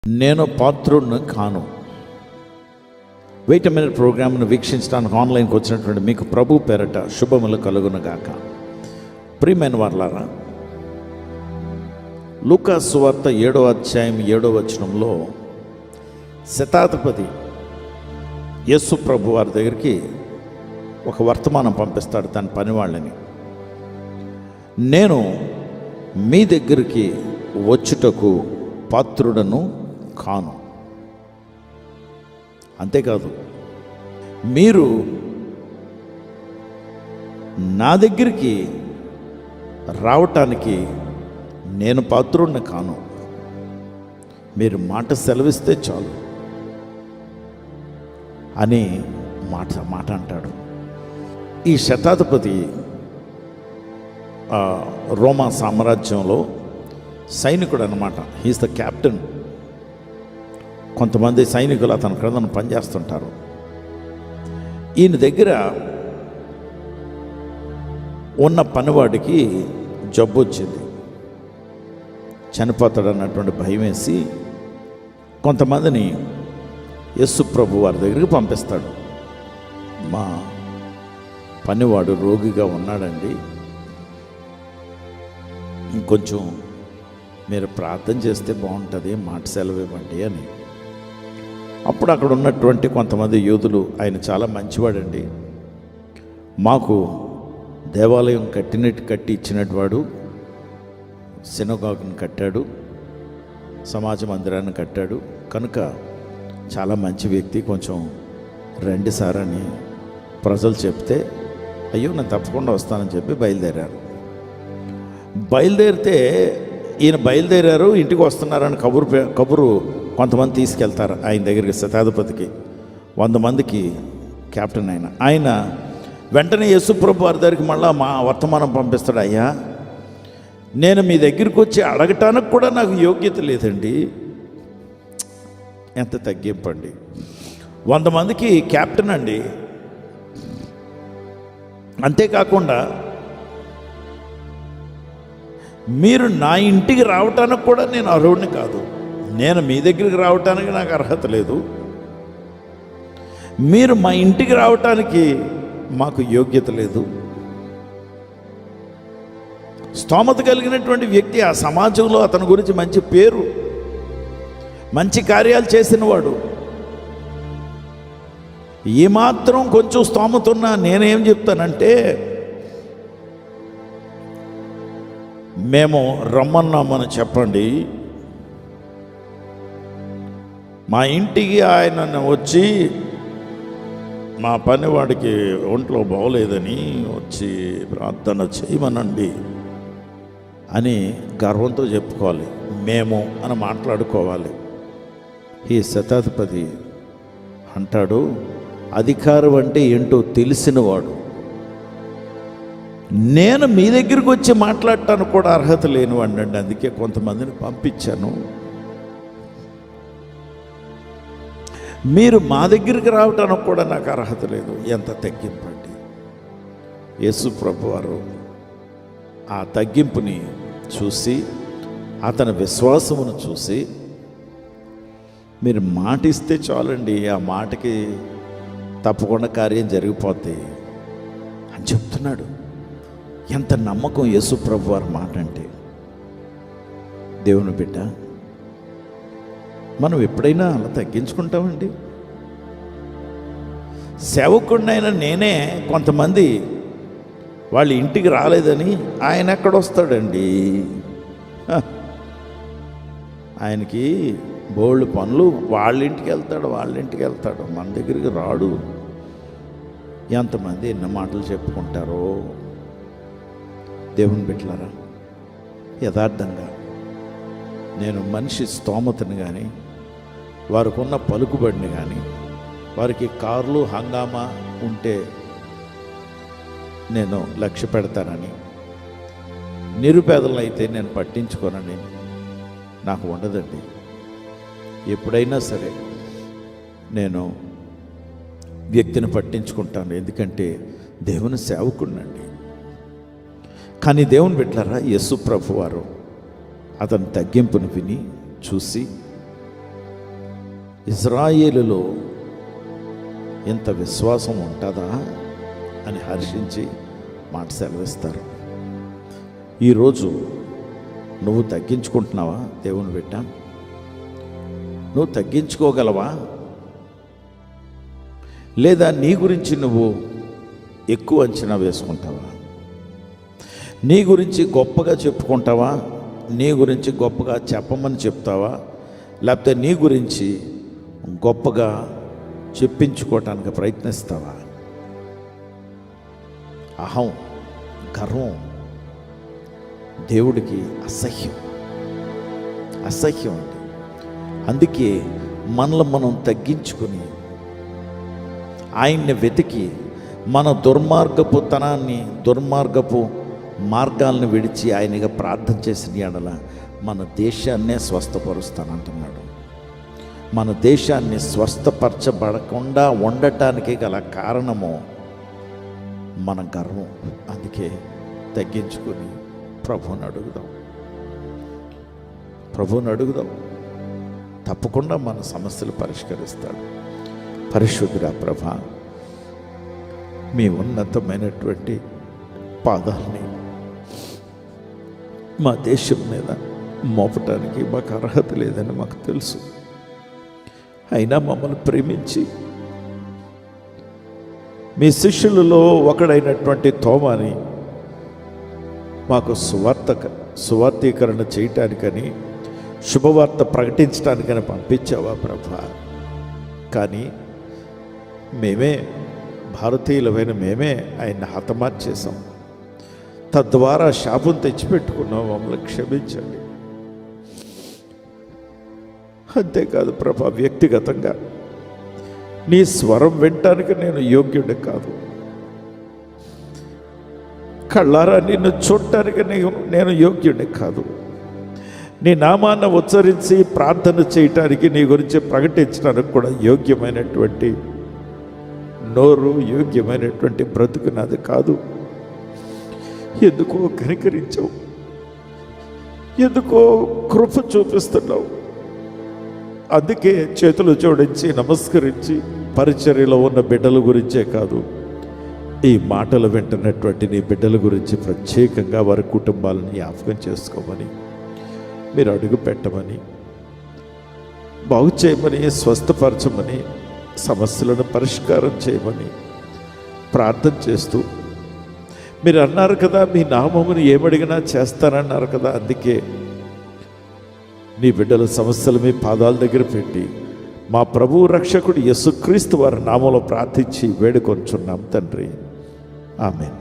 నేను పాత్రుడిని కాను. Wait a minute ప్రోగ్రామ్ను వీక్షించడానికి ఆన్లైన్కి వచ్చినటువంటి మీకు ప్రభు పేరట శుభములు కలుగునుగాక. ప్రియమైన వారలారా, లూకా సువార్త 7వ అధ్యాయం 7వ వచనంలో శతాధిపతి యేసు ప్రభు వారి దగ్గరికి ఒక వర్తమానం పంపిస్తాడు తన పని వాళ్ళని. నేను మీ దగ్గరికి వచ్చుటకు పాత్రుడను కాను. అంతేకాదు, మీరు నా దగ్గరికి రావటానికి నేను పాత్రుడిని కాను. మీరు మాట సెలవిస్తే చాలు అని మాట అంటాడు. ఈ శతాధిపతి రోమా సామ్రాజ్యంలో సైనికుడు అన్నమాట. He's the captain. కొంతమంది సైనికులు అతని క్రింద పనిచేస్తుంటారు. ఈయన దగ్గర ఉన్న పనివాడికి జబ్బు వచ్చింది, చనిపోతాడు అన్నటువంటి భయం వేసి కొంతమందిని యేసు ప్రభు వారి దగ్గరికి పంపిస్తాడు. మా పనివాడు రోగిగా ఉన్నాడండి, ఇంకొంచెం మీరు ప్రార్థన చేస్తే బాగుంటుంది, మాట సెలవు ఇవ్వండి అని. అప్పుడు అక్కడ ఉన్నటువంటి కొంతమంది యూదులు, ఆయన చాలా మంచివాడండి, మాకు దేవాలయం కట్టి ఇచ్చినట్టు వాడు, సినగాగును కట్టాడు, సమాజ మందిరాన్ని కట్టాడు, కనుక చాలా మంచి వ్యక్తి, కొంచెం రండి సార్ అని ప్రజలు చెప్తే, అయ్యో నేను తప్పకుండా వస్తానని చెప్పి బయలుదేరితే ఈయన బయలుదేరారు, ఇంటికి వస్తున్నారని కబురు కొంతమంది తీసుకెళ్తారు ఆయన దగ్గరికి. శతాధిపతికి 100 మందికి క్యాప్టెన్ ఆయన వెంటనే యేసు ప్రభు వారి దగ్గరికి మళ్ళా వర్తమానం పంపిస్తాడు. అయ్యా, నేను మీ దగ్గరికి వచ్చి అడగటానికి కూడా నాకు యోగ్యత లేదండి. ఎంత తగ్గింపండి, 100 మందికి క్యాప్టెన్ అండి. అంతేకాకుండా మీరు నా ఇంటికి రావటానికి కూడా నేను అర్హుడిని కాదు. నేను మీ దగ్గరికి రావటానికి నాకు అర్హత లేదు. మీరు మా ఇంటికి రావటానికి మాకు యోగ్యత లేదు. స్తోమత కలిగినటువంటి వ్యక్తి, ఆ సమాజంలో అతని గురించి మంచి పేరు, మంచి కార్యాలు చేసినవాడు. ఏమాత్రం కొంచెం స్తోమత ఉన్నా నేనేం చెప్తానంటే, మేము రమ్మన్నామని చెప్పండి, మా ఇంటికి ఆయన వచ్చి మా పనివాడికి ఒంట్లో బాగోలేదని వచ్చి ప్రార్థన చేయమనండి అని గర్వంతో చెప్పుకోవాలి. మేము అని మాట్లాడుకోవాలి. ఈ శతాధిపతి అంటాడు, అధికారం అంటే ఏంటో తెలిసినవాడు, నేను మీ దగ్గరికి వచ్చి మాట్లాడటానికి కూడా అర్హత లేనివాడిని అండి, అందుకే కొంతమందిని పంపించాను. మీరు మా దగ్గరికి రావటానికి కూడా నాకు అర్హత లేదు. ఎంత తగ్గింపండి. యేసు ప్రభు వారు ఆ తగ్గింపుని చూసి, అతని విశ్వాసమును చూసి, మీరు మాట ఇస్తే చాలండి, ఆ మాటకి తప్పకుండా కార్యం జరిగిపోద్ది అని చెప్తున్నాడు. ఎంత నమ్మకం యేసు ప్రభు వారి మాట అంటే. దేవుని బిడ్డ, మనం ఎప్పుడైనా అలా తగ్గించుకుంటామండి? సేవకుడినైనా నేనే కొంతమంది వాళ్ళ ఇంటికి రాలేదని ఆయన ఎక్కడొస్తాడండి? ఆయనకి బోల్డ్ పనులు, వాళ్ళ ఇంటికి వెళ్తాడు, మన దగ్గరికి రాడు. ఎంతమంది ఎన్నో మాటలు చెప్పుకుంటారో. దేవుని బిడ్డలారా, యథార్థంగా నేను మనిషి స్తోమతని కానీ, వారికి ఉన్న పలుకుబడిని కానీ, వారికి కార్లు హంగామా ఉంటే నేను లక్ష్య పెడతానని, నిరుపేదలను అయితే నేను పట్టించుకోనని నాకు ఉండదండి. ఎప్పుడైనా సరే నేను వ్యక్తిని పట్టించుకుంటాను, ఎందుకంటే దేవుని సేవకుడినండి. కానీ దేవుని బిడ్డలారా, యేసు ప్రభు వారు అతని తగ్గింపును విని చూసి ఇజ్రాయేలులో ఇంత విశ్వాసం ఉంటుందా అని హర్షించి మాట సెలవిస్తారు. ఈరోజు నువ్వు తగ్గించుకుంటున్నావా? దేవుని బిడ్డ, నువ్వు తగ్గించుకోగలవా? లేదా నీ గురించి నువ్వు ఎక్కువ అంచనా వేసుకుంటావా? నీ గురించి గొప్పగా చెప్పుకుంటావా? నీ గురించి గొప్పగా చెప్పమని చెప్తావా? లేకపోతే నీ గురించి గొప్పగా చెప్పించుకోవటానికి ప్రయత్నిస్తావా? అహం, గర్వం దేవుడికి అసహ్యం అండి. అందుకే మనల్ని మనం తగ్గించుకుని ఆయన్ని వెతికి మన దుర్మార్గపు మార్గాలను విడిచి ఆయనగా ప్రార్థన చేసిన ఎడల మన దేశాన్నే స్వస్థపరుస్తానంటున్నాడు. మన దేశాన్ని స్వస్థపరచబడకుండా ఉండటానికి గల కారణము మన గర్వం. అందుకే తగ్గించుకొని ప్రభువుని అడుగుదాం. తప్పకుండా మన సమస్యలు పరిష్కరిస్తాడు. పరిశుద్ధుడా ప్రభా, మీ ఉన్నతమైనటువంటి పాదాలని మా దేశం మీద మోపటానికి మాకు అర్హత లేదని మాకు తెలుసు. అయినా మమ్మల్ని ప్రేమించి మీ శిష్యులలో ఒకడైనటువంటి తోమాని మాకు సువార్తీకరణ చేయటానికని, శుభవార్త ప్రకటించడానికని పంపించావా ప్రభా? కానీ భారతీయులమైన మేమే ఆయన్ని హతమార్చేసాం. తద్వారా శాపం తెచ్చిపెట్టుకున్నాం. మమ్మల్ని క్షమించండి. అంతేకాదు ప్రభా, వ్యక్తిగతంగా నీ స్వరం వినటానికి నేను యోగ్యుడి కాదు. కళ్ళారా నిన్ను చూడటానికి నేను యోగ్యుడి కాదు. నీ నామాన్ని ఉచ్చరించి ప్రార్థన చేయటానికి, నీ గురించి ప్రకటించడానికి కూడా యోగ్యమైనటువంటి నోరు, యోగ్యమైనటువంటి బ్రతుకు నాది కాదు. ఎందుకో కనికరించావు, ఎందుకో కృప చూపిస్తున్నావు. అందుకే చేతులు జోడించి నమస్కరించి పరిచర్యలో ఉన్న బిడ్డల గురించే కాదు, ఈ మాటలు వింటున్నటువంటి నీ బిడ్డల గురించి ప్రత్యేకంగా వారి కుటుంబాలను జ్ఞాపకం చేసుకోమని, మీరు అడుగు పెట్టమని, బాగు చేయమని, స్వస్థపరచమని, సమస్యలను పరిష్కారం చేయమని ప్రార్థన చేస్తూ, మీరు అన్నారు కదా మీ నామమును ఏమడిగినా చేస్తానన్నారు కదా. అందుకే నీ బిడ్డల సమస్యలు మీ పాదాల దగ్గర పెట్టి మా ప్రభువు రక్షకుడు యేసుక్రీస్తు వారి నామంలో ప్రార్థించి వేడుకొంచున్నాం తండ్రి. ఆమేన్.